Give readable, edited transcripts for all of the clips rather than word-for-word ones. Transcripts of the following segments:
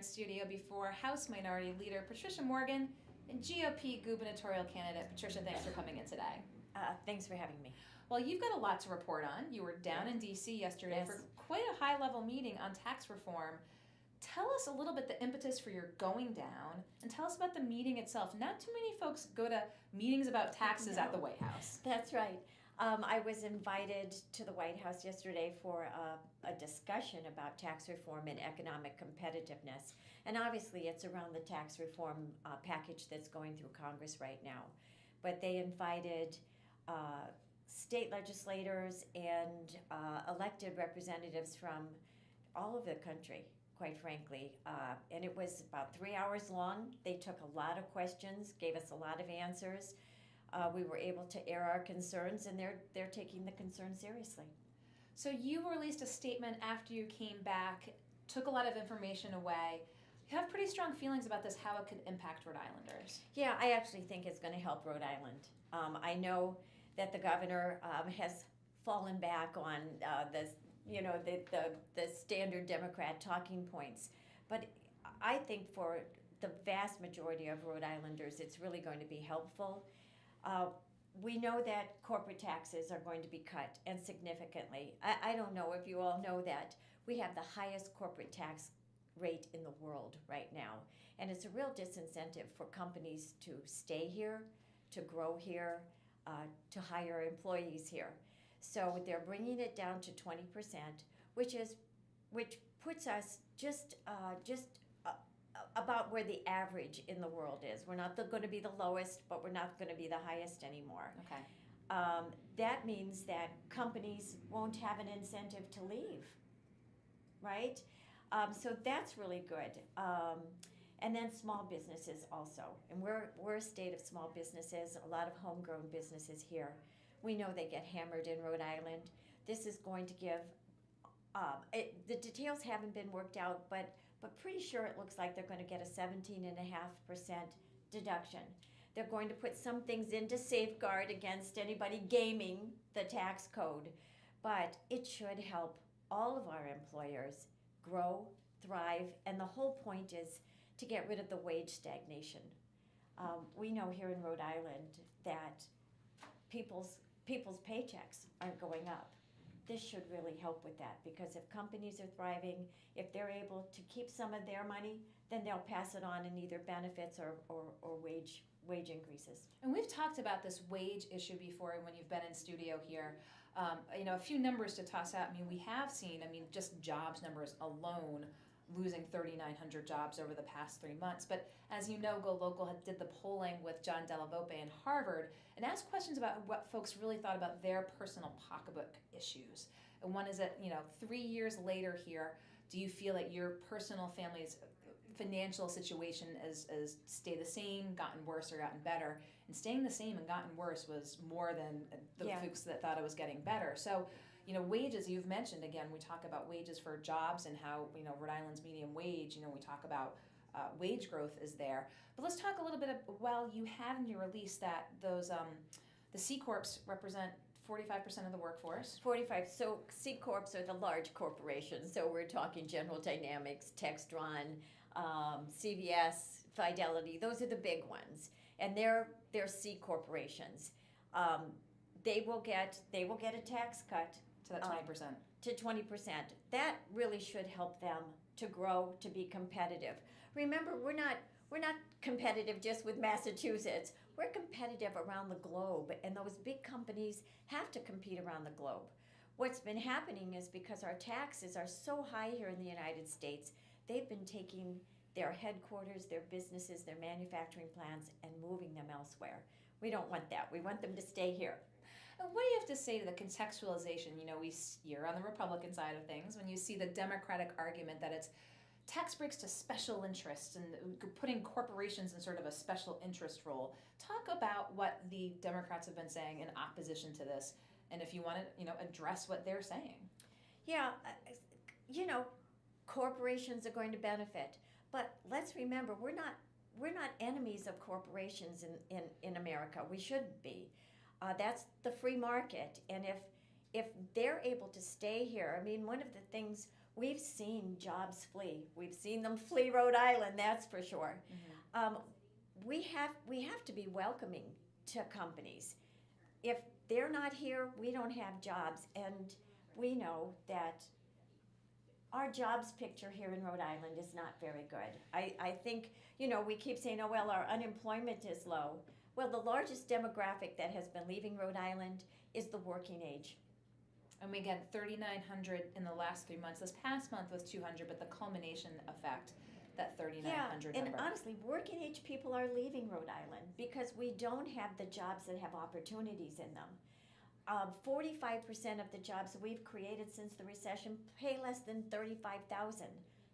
in studio before House Minority Leader Patricia Morgan and GOP gubernatorial candidate Patricia. Thanks for coming in today. Thanks for having me. Well, you've got a lot to report on. You were down in D.C. yesterday for quite a high-level meeting on tax reform. Tell us a little bit the impetus for your going down, and tell us about the meeting itself. Not too many folks go to meetings about taxes at the White House. That's right. I was invited to the White House yesterday for a discussion about tax reform and economic competitiveness. And obviously it's around the tax reform package that's going through Congress right now. But they invited state legislators and elected representatives from all over the country, quite frankly. And it was about 3 hours long. They took a lot of questions, gave us a lot of answers. We were able to air our concerns, and they're taking the concerns seriously. So you released a statement after you came back, took a lot of information away. You have pretty strong feelings about this, how it could impact Rhode Islanders. Yeah, I actually think it's going to help Rhode Island. I know that the governor has fallen back on the standard Democrat talking points, but I think for the vast majority of Rhode Islanders, it's really going to be helpful. We know that corporate taxes are going to be cut, and significantly. I don't know if you all know that we have the highest corporate tax rate in the world right now, and it's a real disincentive for companies to stay here, to grow here, to hire employees here. So they're bringing it down to 20%, which puts us just about where the average in the world is. We're not going to be the lowest, but we're not going to be the highest anymore. Okay. That means that companies won't have an incentive to leave, right? So that's really good. And then small businesses also. And we're a state of small businesses, a lot of homegrown businesses here. We know they get hammered in Rhode Island. This is going to give, the details haven't been worked out, but pretty sure it looks like they're going to get a 17.5% deduction. They're going to put some things in to safeguard against anybody gaming the tax code, but it should help all of our employers grow, thrive, and the whole point is to get rid of the wage stagnation. We know here in Rhode Island that people's paychecks aren't going up. This should really help with that, because if companies are thriving, if they're able to keep some of their money, then they'll pass it on in either benefits or wage increases. And we've talked about this wage issue before when you've been in studio here. A few numbers to toss out. We have seen, just jobs numbers alone, losing 3,900 jobs over the past 3 months. But as you know, GoLocal did the polling with John Della Volpe in Harvard and asked questions about what folks really thought about their personal pocketbook issues. And one is that, 3 years later here, do you feel that your personal family's financial situation has stayed the same, gotten worse, or gotten better? And staying the same and gotten worse was more than the folks that thought it was getting better. So, wages, you've mentioned, again, we talk about wages for jobs and how, Rhode Island's median wage, we talk about wage growth is there. But let's talk a little bit you had in your release that those, the C Corps represent 45% of the workforce. 45. So C Corps are the large corporations. So we're talking General Dynamics, Textron, CVS, Fidelity. Those are the big ones, and they're C corporations. They will get a tax cut to that 20%. To 20%. That really should help them to grow, to be competitive. Remember, we're not competitive just with Massachusetts. We're competitive around the globe, and those big companies have to compete around the globe. What's been happening is because our taxes are so high here in the United States, they've been taking their headquarters, their businesses, their manufacturing plants, and moving them elsewhere. We don't want that. We want them to stay here. And what do you have to say to the contextualization? You're on the Republican side of things. When you see the Democratic argument that it's tax breaks to special interests and putting corporations in sort of a special interest role. Talk about what the Democrats have been saying in opposition to this, and if you want to, address what they're saying. Yeah, corporations are going to benefit, but let's remember, we're not enemies of corporations in America. We shouldn't be. That's the free market, and if they're able to stay here, one of the things we've seen jobs flee. We've seen them flee Rhode Island, that's for sure. Mm-hmm. We have to be welcoming to companies. If they're not here, we don't have jobs, and we know that our jobs picture here in Rhode Island is not very good. I think, we keep saying, oh, well, our unemployment is low. Well, the largest demographic that has been leaving Rhode Island is the working age. And we get 3,900 in the last 3 months. This past month was 200, but the culmination effect, that 3,900 and number. honestly, working age people are leaving Rhode Island because we don't have the jobs that have opportunities in them. 45% of the jobs we've created since the recession pay less than $35,000.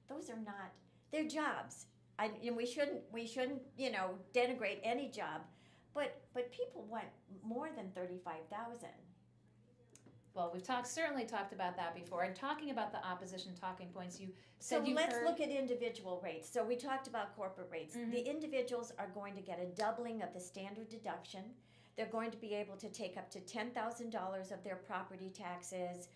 Those are not, they're jobs. And we shouldn't denigrate any job, but people want more than $35,000. Well, we've certainly talked about that before. And talking about the opposition talking points, you said So let's look at individual rates. So we talked about corporate rates. Mm-hmm. The individuals are going to get a doubling of the standard deduction. They're going to be able to take up to $10,000 of their property taxes,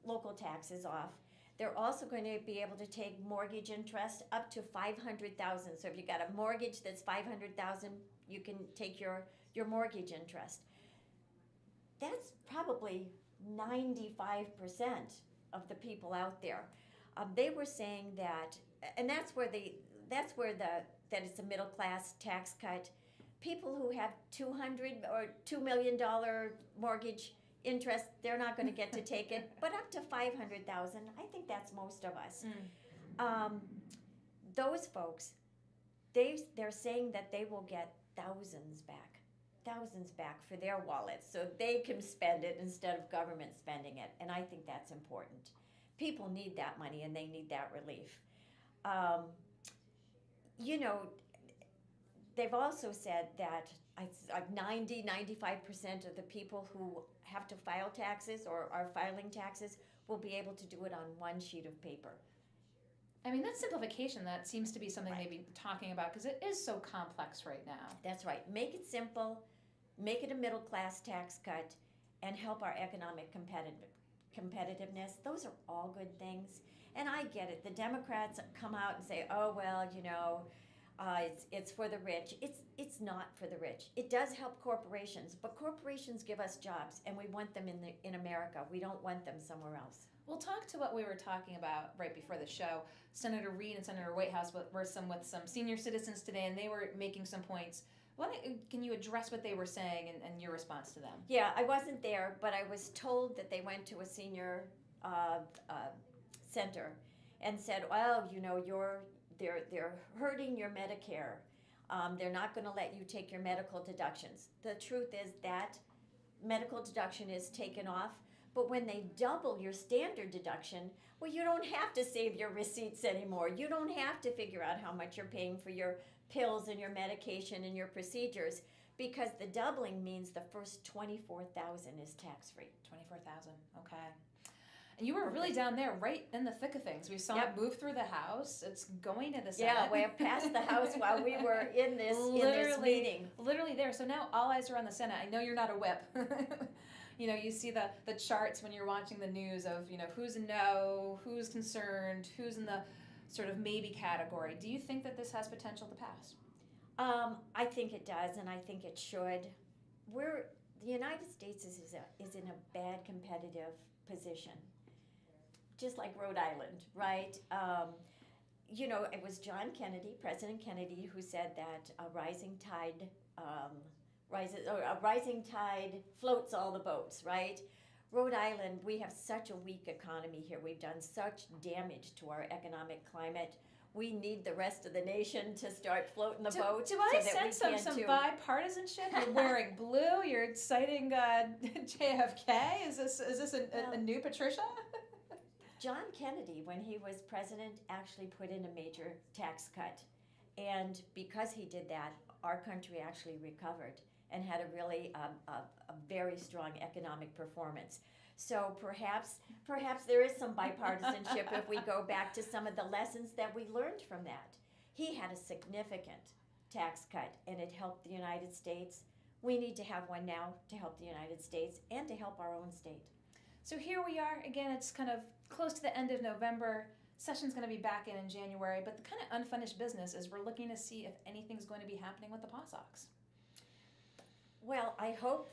local taxes off. They're also going to be able to take mortgage interest up to $500,000. So if you got a mortgage that's $500,000, you can take your mortgage interest. That's probably 95% of the people out there. They were saying that, and that's where that it's a middle class tax cut. People who have $200 or $2 million mortgage interest, they're not going to get to take it, but up to $500,000, I think that's most of us. Those folks, they're saying that they will get thousands back for their wallets, so they can spend it instead of government spending it, and I think that's important. People need that money, and they need that relief. They've also said that 95% of the people who have to file taxes or are filing taxes will be able to do it on one sheet of paper. I mean, that simplification, that seems to be something Right. they've been talking about because it is so complex right now. That's right. Make it simple, make it a middle class tax cut, and help our economic competitiveness. Those are all good things. And I get it. The Democrats come out and say, oh, well, it's for the rich. It's not for the rich. It does help corporations, but corporations give us jobs, and we want them in America. We don't want them somewhere else. We'll talk to what we were talking about right before the show. Senator Reid and Senator Whitehouse were with some senior citizens today, and they were making some points. Can you address what they were saying and your response to them? Yeah, I wasn't there, but I was told that they went to a senior center and said, well, they're hurting your Medicare. They're not going to let you take your medical deductions. The truth is that medical deduction is taken off, but when they double your standard deduction, well, you don't have to save your receipts anymore. You don't have to figure out how much you're paying for your pills and your medication and your procedures, because the doubling means the first $24,000 is tax-free. $24,000, okay. And you were really down there, right in the thick of things. We saw it move through the House. It's going to the Senate. Yeah, we passed the House while we were in this meeting. Literally there. So now all eyes are on the Senate. I know you're not a whip. You see the charts when you're watching the news of, who's a no, who's concerned, who's in the sort of maybe category. Do you think that this has potential to pass? I think it does, and I think it should. The United States is in a bad competitive position, just like Rhode Island, right? It was John Kennedy, President Kennedy, who said that a rising tide floats all the boats, right? Rhode Island, we have such a weak economy here. We've done such damage to our economic climate. We need the rest of the nation to start floating the boat. Do I sense some bipartisanship? You're wearing blue. You're citing JFK. Is this a new Patricia? John Kennedy, when he was president, actually put in a major tax cut, and because he did that, our country actually recovered and had a really a very strong economic performance. So perhaps there is some bipartisanship if we go back to some of the lessons that we learned from that. He had a significant tax cut, and it helped the United States. We need to have one now to help the United States and to help our own state. So here we are again. It's kind of close to the end of November. Session's going to be back in January, but the kind of unfinished business is we're looking to see if anything's going to be happening with the PawSox. Well, I hope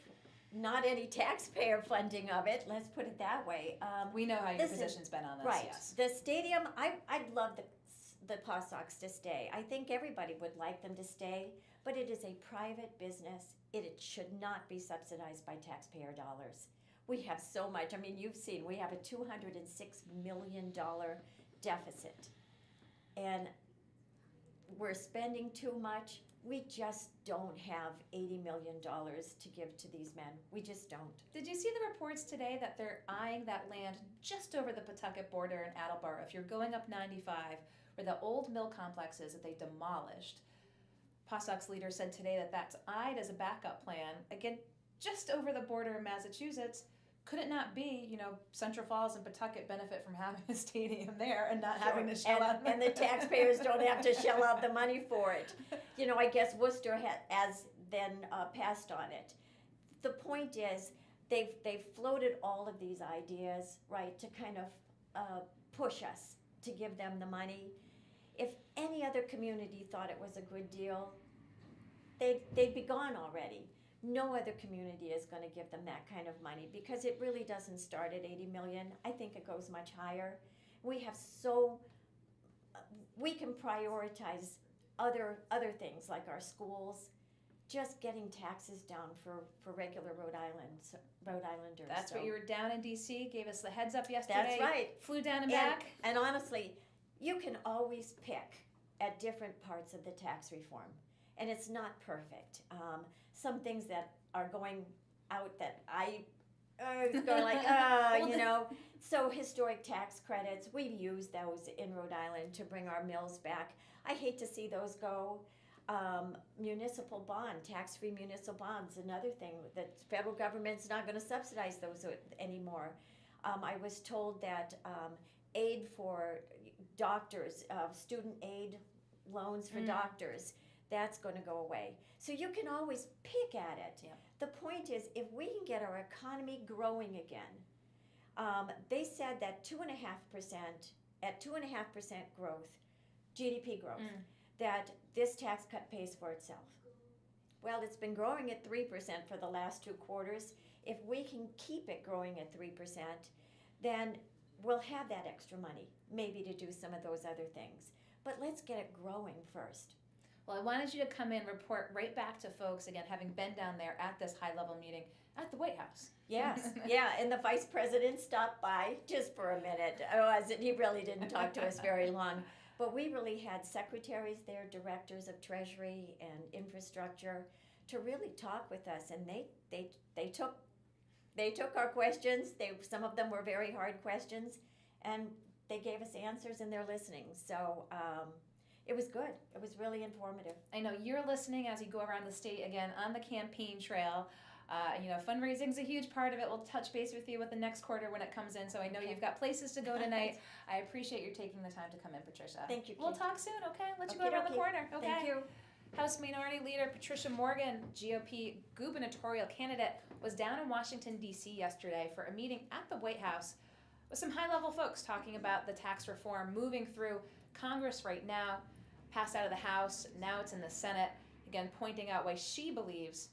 not any taxpayer funding of it. Let's put it that way. We know how your Listen, position's been on this. Right. Yes. The stadium, I'd love the PawSox to stay. I think everybody would like them to stay, but it is a private business. It should not be subsidized by taxpayer dollars. We have so much. I mean, you've seen we have a $206 million deficit, and we're spending too much. We just don't have $80 million to give to these men. We just don't. Did you see the reports today that they're eyeing that land just over the Pawtucket border in Attleboro? If you're going up 95, where the old mill complex is that they demolished, PawSox leader said today that that's eyed as a backup plan. Again, just over the border in Massachusetts. Could it not be, Central Falls and Pawtucket benefit from having a stadium there and not having to shell out and the taxpayers don't have to shell out the money for it. I guess Worcester has then passed on it. The point is, they've floated all of these ideas, right, to kind of push us to give them the money. If any other community thought it was a good deal, they'd be gone already. No other community is going to give them that kind of money because it really doesn't start at 80 million. I think it goes much higher. We can prioritize other things like our schools, just getting taxes down for regular Rhode Islanders. That's what you were down in DC, gave us the heads up yesterday. That's right. Flew down and back. And honestly, you can always pick at different parts of the tax reform. And it's not perfect. Some things that are going out that I go like, So historic tax credits, we've used those in Rhode Island to bring our mills back. I hate to see those go. Municipal bond, tax-free municipal bonds, another thing that federal government's not going to subsidize those anymore. I was told that aid for doctors, student aid loans for doctors, that's going to go away. So you can always pick at it. Yeah. The point is, if we can get our economy growing again, they said that 2.5% growth, GDP growth, that this tax cut pays for itself. Well, it's been growing at 3% for the last 2 quarters. If we can keep it growing at 3%, then we'll have that extra money, maybe to do some of those other things. But let's get it growing first. Well, I wanted you to come in, report right back to folks, again, having been down there at this high-level meeting at the White House. Yes, yeah, and the vice president stopped by just for a minute. He really didn't talk to us very long. But we really had secretaries there, directors of Treasury and infrastructure, to really talk with us, and they took our questions. Some of them were very hard questions, and they gave us answers, and they're listening. So it was good. It was really informative. I know you're listening as you go around the state again on the campaign trail. Fundraising is a huge part of it. We'll touch base with you with the next quarter when it comes in. So I know you've got places to go tonight. I appreciate you taking the time to come in, Patricia. Thank you, Kate. We'll talk soon, okay? Let you go around the corner, okay? Thank you. House Minority Leader Patricia Morgan, GOP gubernatorial candidate, was down in Washington, D.C. yesterday for a meeting at the White House with some high-level folks talking about the tax reform moving through Congress right now, passed out of the House, now it's in the Senate, again pointing out why she believes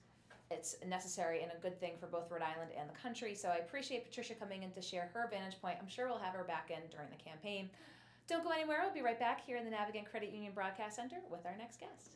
it's necessary and a good thing for both Rhode Island and the country. So I appreciate Patricia coming in to share her vantage point. I'm sure we'll have her back in during the campaign. Don't go anywhere. We'll be right back here in the Navigant Credit Union Broadcast Center with our next guest.